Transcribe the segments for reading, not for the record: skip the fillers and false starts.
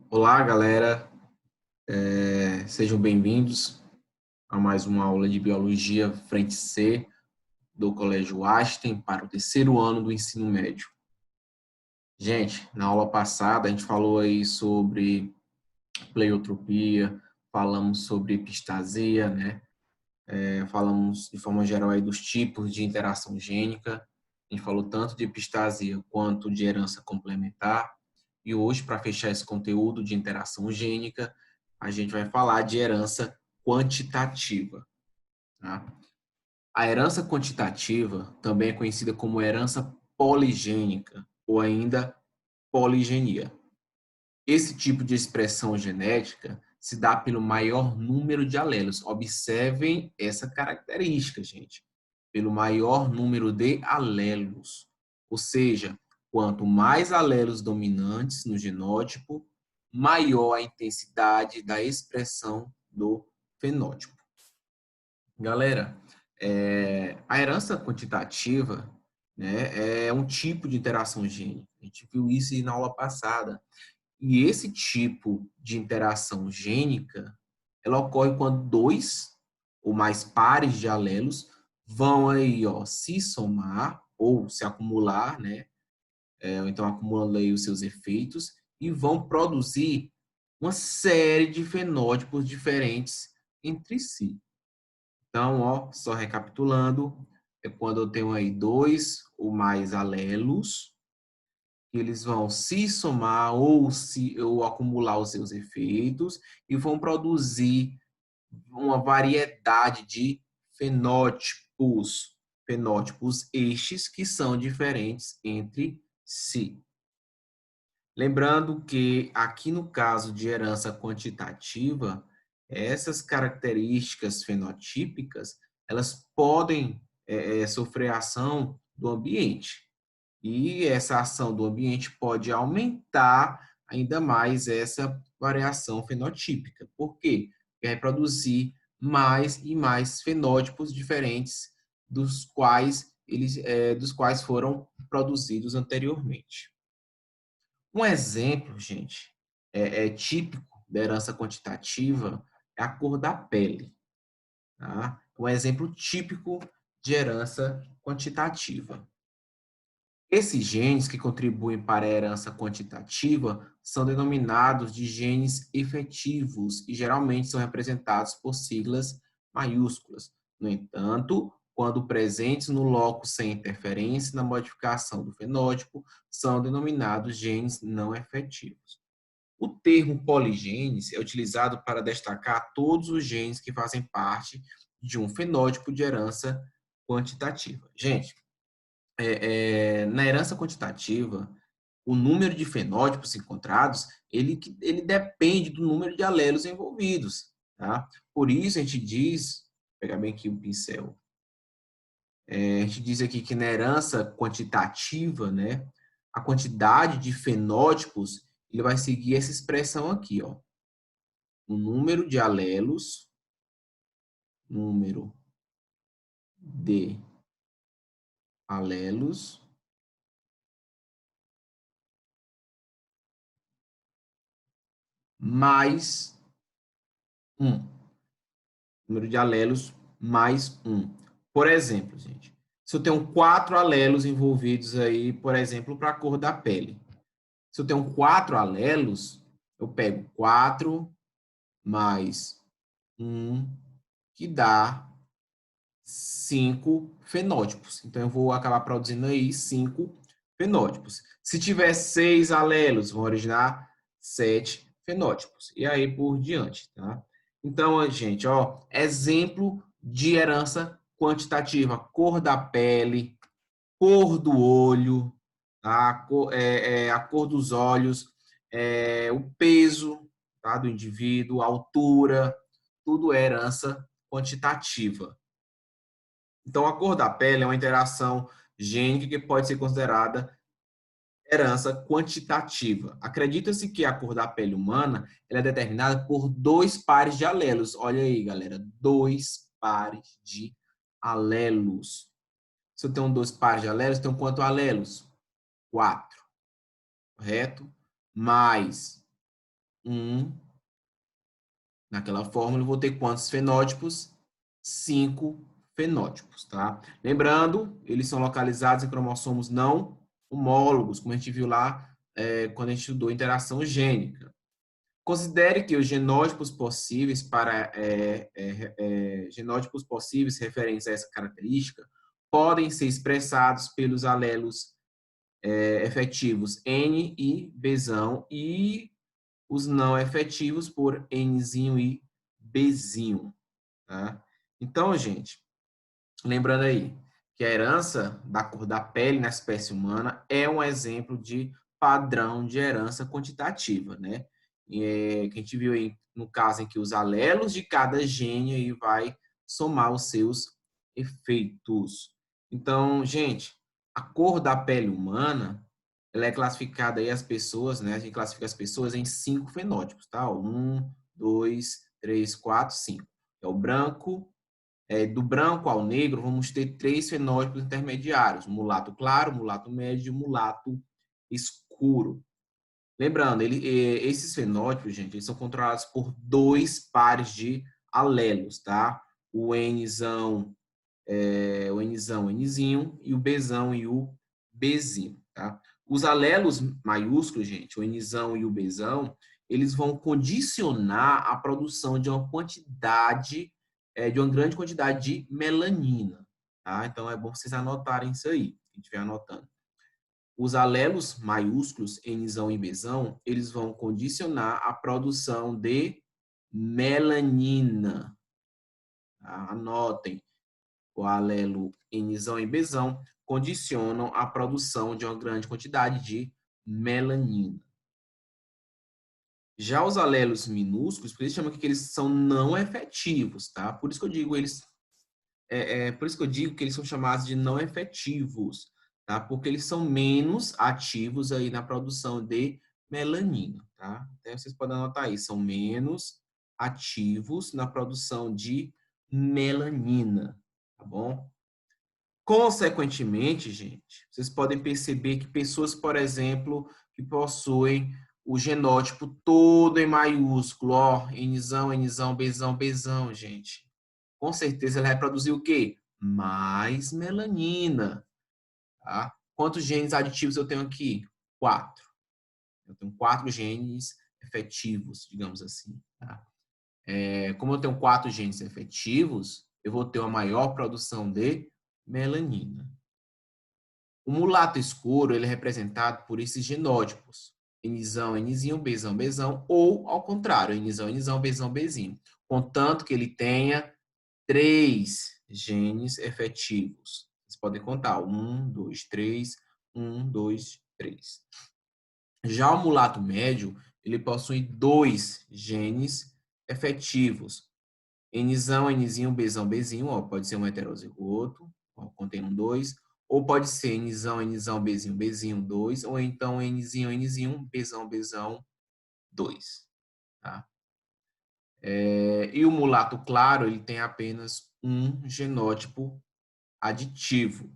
Olá, galera. Sejam bem-vindos a mais uma aula de Biologia Frente C do Colégio Einstein para o terceiro ano do ensino médio. Gente, na aula passada a gente falou aí sobre pleiotropia, falamos sobre epistasia, né? Falamos de forma geral aí dos tipos de interação gênica. A gente falou tanto de epistasia quanto de herança complementar. E hoje, para fechar esse conteúdo de interação gênica, a gente vai falar de herança quantitativa. Tá? A herança quantitativa também é conhecida como herança poligênica ou ainda poligenia. Esse tipo de expressão genética se dá pelo maior número de alelos. Observem essa característica, gente. Pelo maior número de alelos. Ou seja, quanto mais alelos dominantes no genótipo, maior a intensidade da expressão do fenótipo. Galera, a herança quantitativa, né, é um tipo de interação gênica. A gente viu isso na aula passada. E esse tipo de interação gênica, ela ocorre quando dois ou mais pares de alelos vão aí, ó, se somar ou se acumular, né? Ou então acumulando aí os seus efeitos e vão produzir uma série de fenótipos diferentes entre si. Então, ó, só recapitulando, é quando eu tenho aí dois ou mais alelos, eles vão se somar ou acumular os seus efeitos e vão produzir uma variedade de fenótipos, fenótipos estes que são diferentes entre si. Lembrando que aqui no caso de herança quantitativa, essas características fenotípicas, elas podem sofrer ação do ambiente. E essa ação do ambiente pode aumentar ainda mais essa variação fenotípica. Por quê? Porque vai produzir mais e mais fenótipos diferentes dos quais foram produzidos anteriormente. Um exemplo, gente, típico da herança quantitativa é a cor da pele. Tá? Um exemplo típico de herança quantitativa. Esses genes que contribuem para a herança quantitativa são denominados de genes efetivos e geralmente são representados por siglas maiúsculas. No entanto, quando presentes no locus sem interferência na modificação do fenótipo, são denominados genes não efetivos. O termo poligênes é utilizado para destacar todos os genes que fazem parte de um fenótipo de herança quantitativa. Gente, na herança quantitativa, o número de fenótipos encontrados, ele depende do número de alelos envolvidos, tá? Por isso a gente diz, vou pegar bem aqui o pincel, a gente diz aqui que na herança quantitativa, né, a quantidade de fenótipos, ele vai seguir essa expressão aqui, ó. O número de alelos, número de alelos mais 1. Número de alelos mais 1. Por exemplo, gente, se eu tenho 4 alelos envolvidos aí, por exemplo, para a cor da pele. Se eu tenho 4 alelos, eu pego 4 mais 1, que dá 5 fenótipos. Então, eu vou acabar produzindo aí 5 fenótipos. Se tiver 6 alelos, vão originar 7 fenótipos. E aí por diante, tá? Então, gente, ó, exemplo de herança quantitativa: cor da pele, cor do olho, tá? A cor dos olhos, o peso, tá, do indivíduo, a altura, tudo é herança quantitativa. Então, a cor da pele é uma interação gênica que pode ser considerada herança quantitativa. Acredita-se que a cor da pele humana ela é determinada por 2 pares de alelos. Olha aí, galera, 2 pares de alelos. Se eu tenho 2 pares de alelos, tenho quantos alelos? 4, correto? Mais Naquela fórmula, eu vou ter quantos fenótipos? 5 fenótipos, tá? Lembrando, eles são localizados em cromossomos não homólogos, como a gente viu lá quando a gente estudou interação gênica. Considere que os genótipos possíveis genótipos possíveis referentes a essa característica podem ser expressados pelos alelos efetivos N e Bzão e os não efetivos por Nzinho e Bzinho, tá? Então, gente, lembrando aí que a herança da cor da pele na espécie humana é um exemplo de padrão de herança quantitativa, né? Que a gente viu aí no caso em que os alelos de cada gene aí vai somar os seus efeitos. Então, gente, a cor da pele humana, ela é classificada aí as pessoas, né? A gente classifica as pessoas em 5 fenótipos, tá? 1, 2, 3, 4, 5. É o branco. Do branco ao negro, vamos ter 3 fenótipos intermediários: o mulato claro, o mulato médio e o mulato escuro. Lembrando, esses fenótipos, gente, eles são controlados por 2 pares de alelos, tá? O Nzão, Nzinho, e o Bzão e o Bzinho, tá? Os alelos maiúsculos, gente, o Nzão e o Bzão, eles vão condicionar a produção de uma quantidade, de uma grande quantidade de melanina, tá? Então, é bom vocês anotarem isso aí, que a gente vai anotando. Os alelos maiúsculos, Nzão e Bzão, eles vão condicionar a produção de melanina, tá? Anotem. O alelo Nzão e Bzão condicionam a produção de uma grande quantidade de melanina. Já os alelos minúsculos, por isso chamam que eles são não efetivos, tá? Por isso que eu digo que eles são chamados de não efetivos, tá? Porque eles são menos ativos aí na produção de melanina, tá? Então vocês podem anotar aí, são menos ativos na produção de melanina, tá bom? Consequentemente, gente, vocês podem perceber que pessoas, por exemplo, que possuem o genótipo todo em maiúsculo, ó, Nzão, Nzão, Bzão, Bzão, gente. Com certeza ela vai produzir o quê? Mais melanina, tá? Quantos genes aditivos eu tenho aqui? 4. Eu tenho 4 genes efetivos, digamos assim, tá? Como eu tenho 4 genes efetivos, eu vou ter uma maior produção de melanina. O mulato escuro ele é representado por esses genótipos, Nzão, Nzinho, Bzão, Bzão, ou ao contrário, Nzão, Nzão, Bzão, Bzinho, contanto que ele tenha 3 genes efetivos. Vocês podem contar, 1, 2, 3, 1, 2, 3. Já o mulato médio, ele possui 2 genes efetivos, Nzão, Nzinho, Bzão, Bzinho, ó, pode ser um heterozigoto, ó, contém um 2, ou pode ser Nzão, Nzão, Bzinho, Bzinho, 2, ou então Nzinho, Nzinho, Bzão, Bzão, 2. Tá? E o mulato claro, ele tem apenas um genótipo aditivo,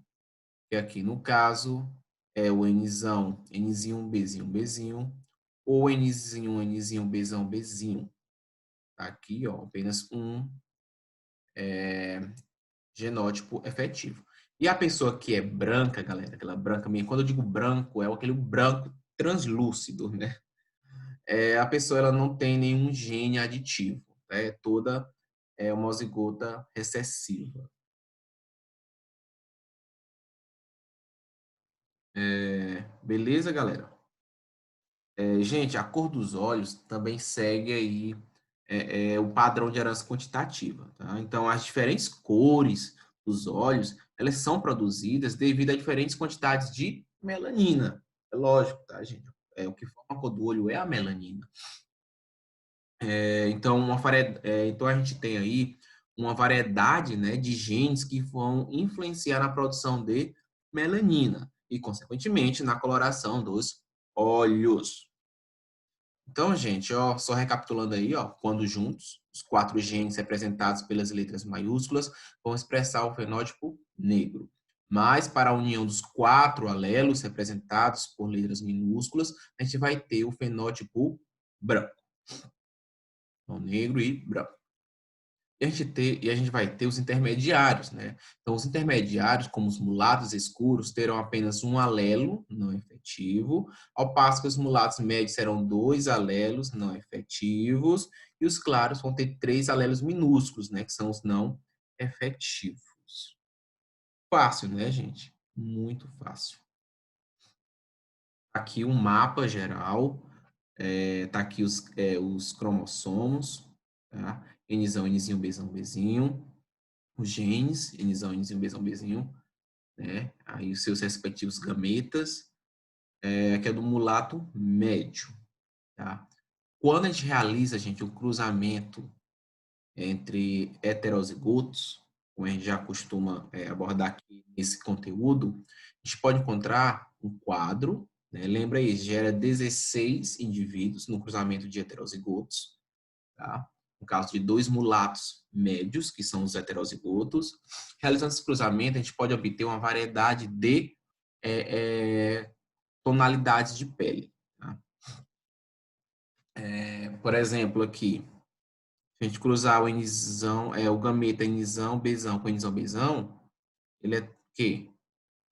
que aqui no caso é o Nzão, Nzinho, Bzinho, Bzinho, ou Nzinho, Nzinho, Bzão, Bzinho. Tá aqui, ó, apenas um genótipo efetivo. E a pessoa que é branca, galera, aquela branca mesmo, quando eu digo branco, é aquele branco translúcido, né? A pessoa ela não tem nenhum gene aditivo, é toda homozigota recessiva. Beleza, galera? Gente, a cor dos olhos também segue aí o padrão de herança quantitativa, tá? Então, as diferentes cores dos olhos, elas são produzidas devido a diferentes quantidades de melanina. É lógico, tá, gente? O que forma a cor do olho é a melanina. Então, a gente tem aí uma variedade, né, de genes que vão influenciar na produção de melanina e, consequentemente, na coloração dos olhos. Então, gente, ó, só recapitulando aí, ó, quando juntos, os 4 genes representados pelas letras maiúsculas vão expressar o fenótipo negro. Mas para a união dos 4 alelos representados por letras minúsculas, a gente vai ter o fenótipo branco. Então, negro e branco. E a gente vai ter os intermediários, né? Então, os intermediários, como os mulatos escuros, terão apenas um alelo não efetivo, ao passo que os mulatos médios serão 2 alelos não efetivos, e os claros vão ter 3 alelos minúsculos, né? Que são os não efetivos. Fácil, né, gente? Muito fácil. Aqui um mapa geral, tá aqui os cromossomos, tá? Nzão, Nzinho, Bzão, Bzinho. Os genes, Nzão, Nzinho, Bzão, Bzinho, né? Aí os seus respectivos gametas, que é do mulato médio, tá? Quando a gente realiza, gente, o cruzamento entre heterozigotos, como a gente já costuma abordar aqui nesse conteúdo, a gente pode encontrar um quadro, né? Lembra aí, gera 16 indivíduos no cruzamento de heterozigotos, tá? No caso de 2 mulatos médios, que são os heterozigotos. Realizando esse cruzamento, a gente pode obter uma variedade de tonalidades de pele. Tá? Por exemplo, aqui, se a gente cruzar o Nzão, o gameta Nzão, Bzão com Nzão, Bzão, ele é que?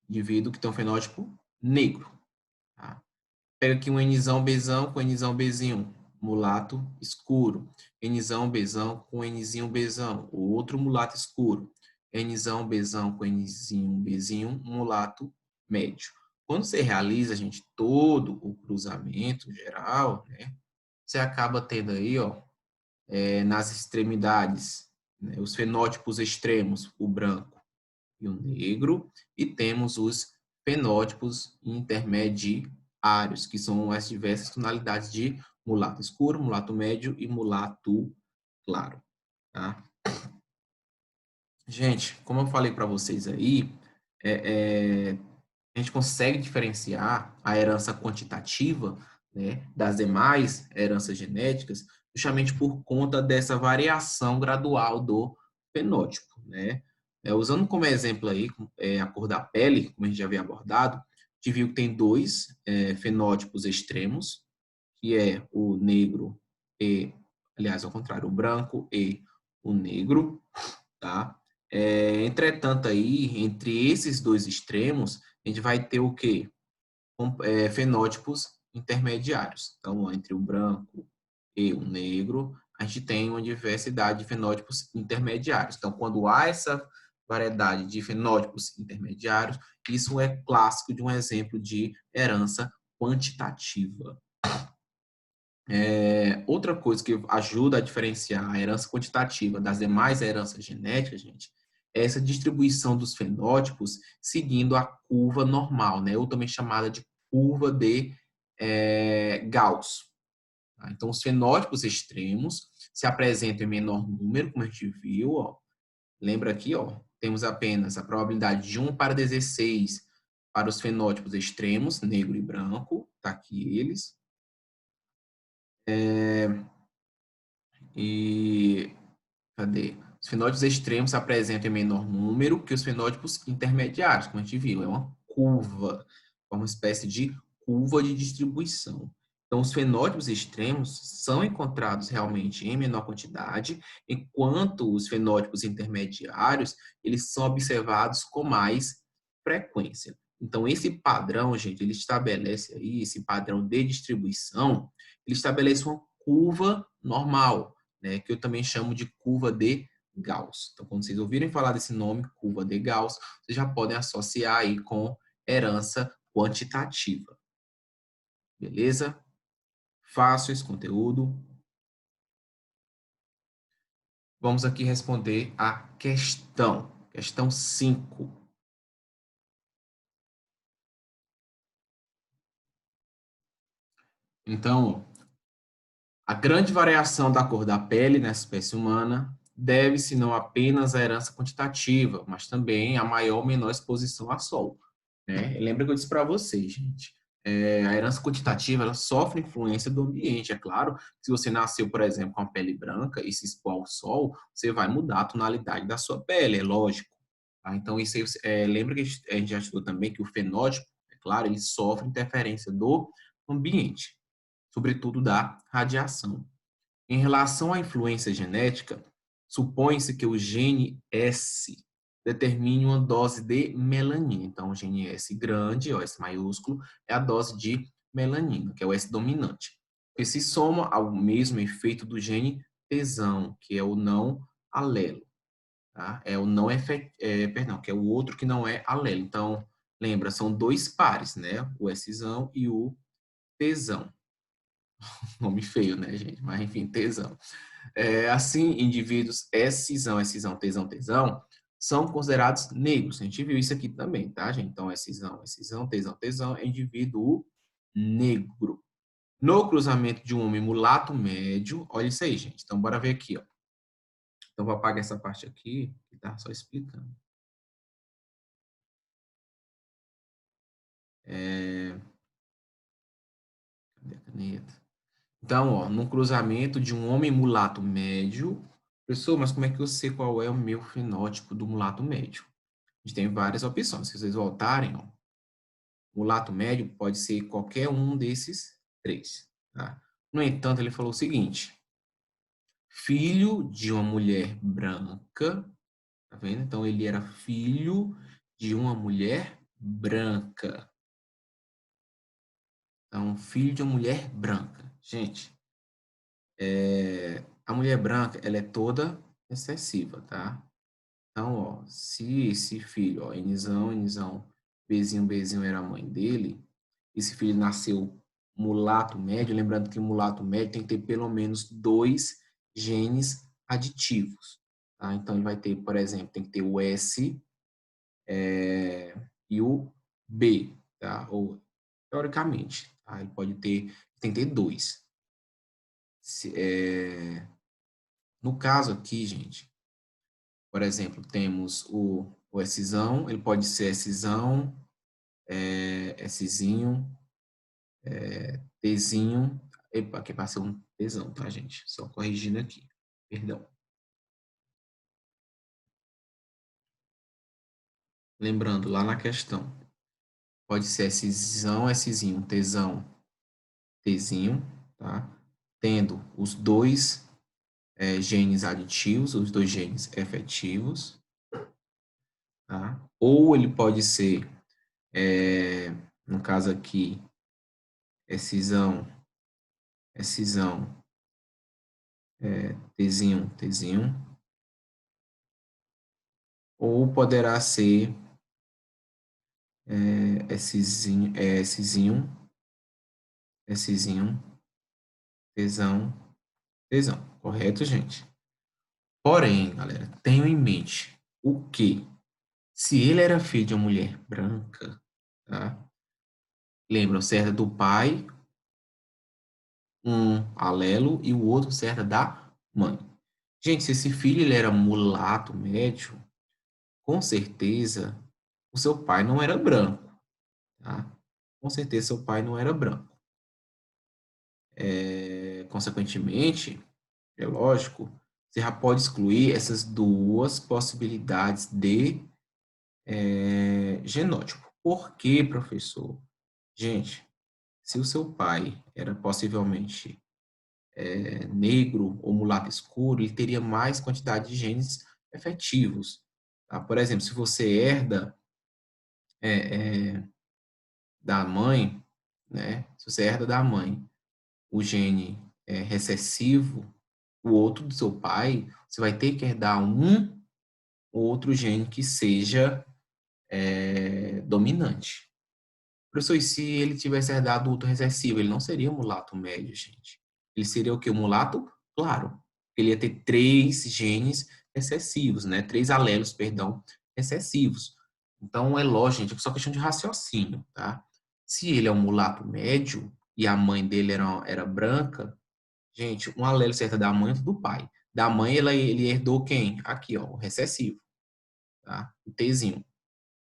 Indivíduo que tem um fenótipo negro. Tá? Pega aqui um Nzão, Bzão com Nzão, Bzinho, mulato escuro. Nzão, Bzão com Nzinho, Bzão, o outro mulato escuro. Nzão, Bzão com Nzinho, Bzinho, mulato médio. Quando você realiza, gente, todo o cruzamento geral, né, você acaba tendo aí, ó, nas extremidades, né, os fenótipos extremos, o branco e o negro, e temos os fenótipos intermediários, que são as diversas tonalidades de mulato escuro, mulato médio e mulato claro. Tá? Gente, como eu falei para vocês aí, a gente consegue diferenciar a herança quantitativa, né, das demais heranças genéticas, justamente por conta dessa variação gradual do fenótipo, né? Usando como exemplo aí a cor da pele, como a gente já havia abordado, a gente viu que tem 2 fenótipos extremos, que é o negro e, aliás, ao contrário, o branco e o negro, tá? Entretanto, aí, entre esses 2 extremos, a gente vai ter o quê? Fenótipos intermediários. Então, entre o branco e o negro, a gente tem uma diversidade de fenótipos intermediários. Então, quando há essa variedade de fenótipos intermediários, isso é clássico de um exemplo de herança quantitativa. Outra coisa que ajuda a diferenciar a herança quantitativa das demais heranças genéticas, gente, é essa distribuição dos fenótipos seguindo a curva normal, né? Ou também chamada de curva de Gauss. Tá? Então, os fenótipos extremos se apresentam em menor número, como a gente viu, ó. Lembra aqui, ó, temos apenas a probabilidade de 1 para 16 para os fenótipos extremos, negro e branco, tá aqui eles. E cadê? Os fenótipos extremos se apresentam em menor número que os fenótipos intermediários, como a gente viu, é uma curva, é uma espécie de curva de distribuição. Então, os fenótipos extremos são encontrados realmente em menor quantidade, enquanto os fenótipos intermediários, eles são observados com mais frequência. Então, esse padrão, gente, ele estabelece aí, esse padrão de distribuição, ele estabelece uma curva normal, né, que eu também chamo de curva de Gauss. Então, quando vocês ouvirem falar desse nome, curva de Gauss, vocês já podem associar aí com herança quantitativa. Beleza? Fácil esse conteúdo. Vamos aqui responder a questão. Questão 5. Então, a grande variação da cor da pele nessa espécie humana deve-se não apenas à herança quantitativa, mas também à maior ou menor exposição a sol. Né? Lembra que eu disse para vocês, gente, a herança quantitativa ela sofre influência do ambiente. É claro, se você nasceu, por exemplo, com a pele branca e se expor ao sol, você vai mudar a tonalidade da sua pele, é lógico. Tá? Então, isso aí, lembra que a gente já estudou também que o fenótipo, é claro, ele sofre interferência do ambiente, sobretudo da radiação. Em relação à influência genética, supõe-se que o gene S determine uma dose de melanina. Então, o gene S grande, o S maiúsculo, é a dose de melanina, que é o S dominante, que se soma ao mesmo efeito do gene tesão, que é o não alelo. Tá? É o não perdão, que é o outro que não é alelo. Então, lembra, são dois pares, né? O Szão e o tesão. Nome feio, né, gente? Mas enfim, tesão. Assim, indivíduos Szão, Szão, tesão, tesão, são considerados negros. A gente viu isso aqui também, tá, gente? Então, Szão, Szão, tesão, tesão é indivíduo negro. No cruzamento de um homem mulato médio, olha isso aí, gente. Então, bora ver aqui, ó. Então, vou apagar essa parte aqui, que tá só explicando. Cadê a caneta? Então, ó, no cruzamento de um homem mulato médio, pessoal, mas como é que eu sei qual é o meu fenótipo do mulato médio? A gente tem várias opções. Se vocês voltarem, ó, mulato médio pode ser qualquer um desses três, tá? No entanto, ele falou o seguinte: filho de uma mulher branca, tá vendo? Então, ele era filho de uma mulher branca. Então, filho de uma mulher branca. Gente, a mulher branca, ela é toda excessiva, tá? Então, ó, se esse filho, ó, Nzão, Nzão, Bzinho, Bzinho era a mãe dele, esse filho nasceu mulato médio, lembrando que mulato médio tem que ter pelo menos 2 genes aditivos, tá? Então, ele vai ter, por exemplo, tem que ter o S e o B, tá? Ou, teoricamente, tá? Ele pode ter, tem que ter 2. No caso aqui, gente, por exemplo, temos o Szão, ele pode ser Szão, Szinho, Tzinho. Epa, aqui passou um Tzão, tá, gente? Só corrigindo aqui. Perdão. Lembrando, lá na questão, pode ser Szão, Szinho, Tzão, Tzinho, tá? Tendo os dois genes aditivos, os dois genes efetivos, tá? Ou ele pode ser, no caso aqui, Szão, Tzinho, Tzinho, ou poderá ser Szinho, Tzão, Tzão. Correto, gente? Porém, galera, tenham em mente o que, se ele era filho de uma mulher branca, tá? Lembram, certo do pai, um alelo e o outro certo da mãe. Gente, se esse filho ele era mulato médio, com certeza o seu pai não era branco, tá? Com certeza seu pai não era branco. Consequentemente, é lógico, você já pode excluir essas duas possibilidades de genótipo. Por quê, professor? Gente, se o seu pai era possivelmente negro ou mulato escuro, ele teria mais quantidade de genes efetivos. Tá? Por exemplo, se você herda da mãe, né? Se você herda da mãe o gene recessivo, o outro do seu pai, você vai ter que herdar um ou outro gene que seja dominante. Professor, e se ele tivesse herdado o outro recessivo, ele não seria um mulato médio, gente. Ele seria o quê? Um mulato? Claro. Ele ia ter 3 genes recessivos, né? 3 alelos, perdão, recessivos. Então, é lógico, gente, é só questão de raciocínio, tá? Se ele é um mulato médio e a mãe dele era branca, gente, um alelo certo é da mãe e do pai. Da mãe, ele herdou quem? Aqui, ó, o recessivo, tá? O Tzinho.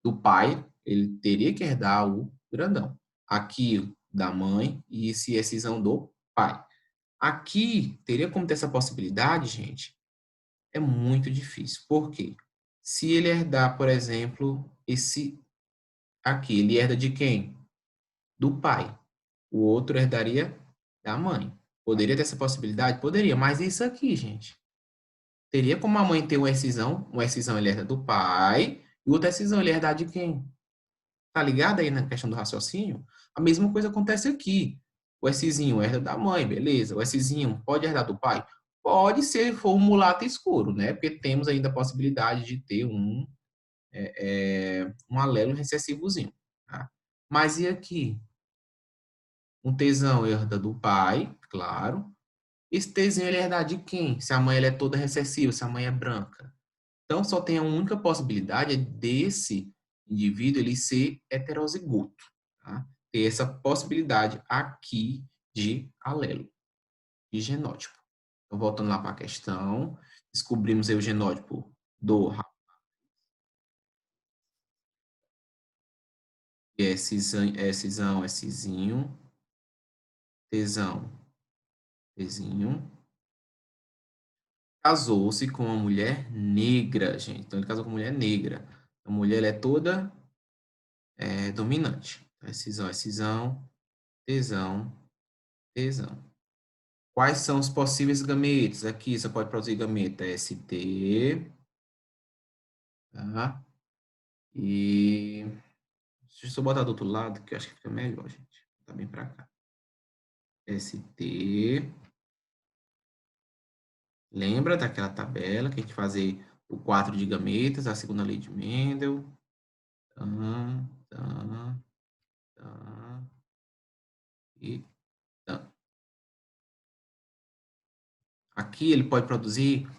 Do pai, ele teria que herdar o grandão. Aqui, da mãe, e esse excisão do pai. Aqui, teria como ter essa possibilidade, gente? É muito difícil. Por quê? Se ele herdar, por exemplo, esse aqui, ele herda de quem? Do pai. O outro herdaria da mãe. Poderia ter essa possibilidade? Poderia, mas isso aqui, gente. Teria como a mãe ter um excisão ele herda do pai, e outra excisão ele herda de quem? Tá ligado aí na questão do raciocínio? A mesma coisa acontece aqui. O excisinho herda da mãe, beleza. O excisinho pode herdar do pai? Pode, se ele for um mulato escuro, né? Porque temos ainda a possibilidade de ter um alelo recessivozinho, tá? Mas e aqui? Um tesão herda do pai, claro. Esse tesão ele herda de quem? Se a mãe ela é toda recessiva, se a mãe é branca. Então, só tem a única possibilidade desse indivíduo ele ser heterozigoto, tá? Ter essa possibilidade aqui de alelo, de genótipo. Então, voltando lá para a questão, descobrimos aí o genótipo do é cisão, é cisinho, tesão, tesinho. Casou-se com uma mulher negra, gente. Então, ele casou com uma mulher negra. A mulher ela é toda dominante. É cisão, tesão, tesão. Quais são os possíveis gametas? Aqui você pode produzir gameta ST, tá? E deixa eu só botar do outro lado, que eu acho que fica melhor, gente. Tá bem para cá. ST. Lembra daquela tabela que a gente fazia o quadro de gametas, a segunda lei de Mendel. Tá, tá, tá, e tá. Aqui ele pode produzir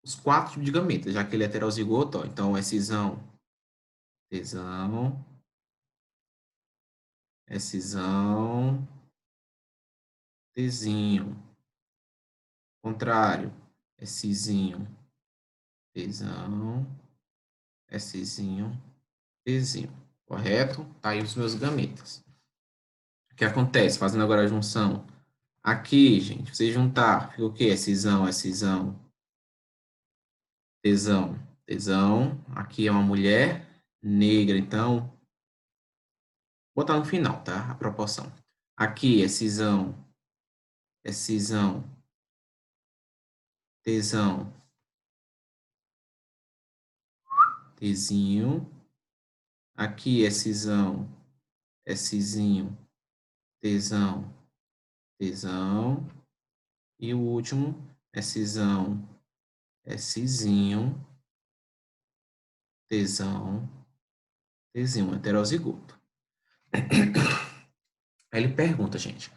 os 4 tipos de gametas, já que ele é heterozigoto, ó. Então, é cisão, tesão, é cisão, tesinho. Contrário, é cisinho, tesão, é cisinho, tesinho. Correto? Tá aí os meus gametas. O que acontece? Fazendo agora a junção. Aqui, gente, você juntar, fica o quê? É cisão, tesão, tesão. Aqui é uma mulher negra, então, vou botar no final, tá? A proporção. Aqui é cisão, tesão, tesinho. Aqui é cisinho, tesão, tesão. E o último é cisão, é cisinho, tesão, tesinho, heterozigoto. Aí ele pergunta, gente,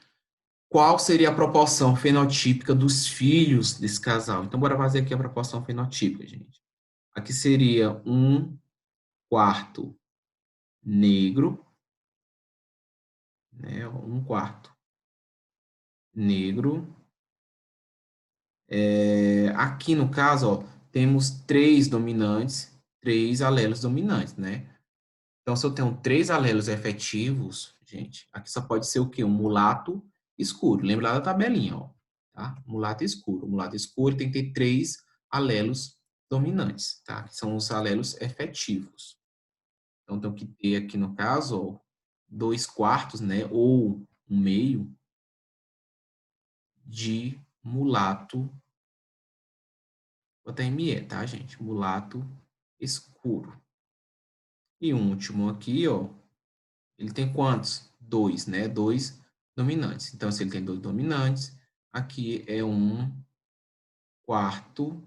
qual seria a proporção fenotípica dos filhos desse casal? Então, bora fazer aqui a proporção fenotípica, gente. Aqui seria 1/4 negro, né? 1/4 negro. Aqui no caso, ó, temos 3 dominantes, 3 alelos dominantes, né? Então, se eu tenho 3 alelos efetivos, gente, aqui só pode ser o quê? Um mulato escuro. Lembra lá da tabelinha, ó, tá? Mulato escuro. O mulato escuro tem que ter 3 alelos dominantes, tá? Que são os alelos efetivos. Então, tem que ter aqui no caso, ó, 2/4, né? Ou 1/2 de mulato, vou botar ME, tá, gente? Mulato escuro. E o último aqui, ó, ele tem quantos? 2, né? 2 dominantes. Então, se ele tem 2 dominantes, aqui é 1/4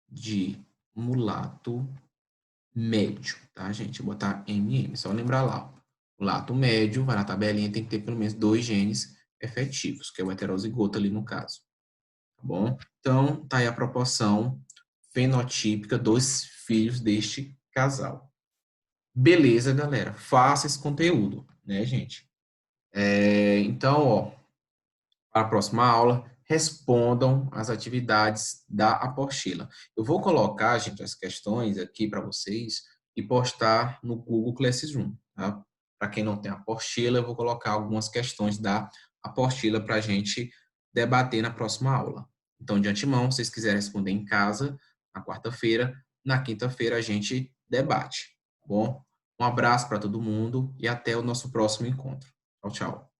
de mulato médio, tá, gente? Vou botar MM, só lembrar lá, ó. Mulato médio, vai na tabelinha, tem que ter pelo menos 2 genes efetivos, que é o heterozigoto ali no caso, tá bom? Então, tá aí a proporção fenotípica dos filhos deste casal. Beleza, galera? Faça esse conteúdo, né, gente? Então, ó, para a próxima aula, respondam as atividades da apostila. Eu vou colocar, gente, as questões aqui para vocês e postar no Google Classroom, tá? Para quem não tem apostila, eu vou colocar algumas questões da apostila para a gente debater na próxima aula. Então, de antemão, se vocês quiserem responder em casa, na quarta-feira, na quinta-feira a gente debate, tá bom? Um abraço para todo mundo e até o nosso próximo encontro. Tchau, tchau.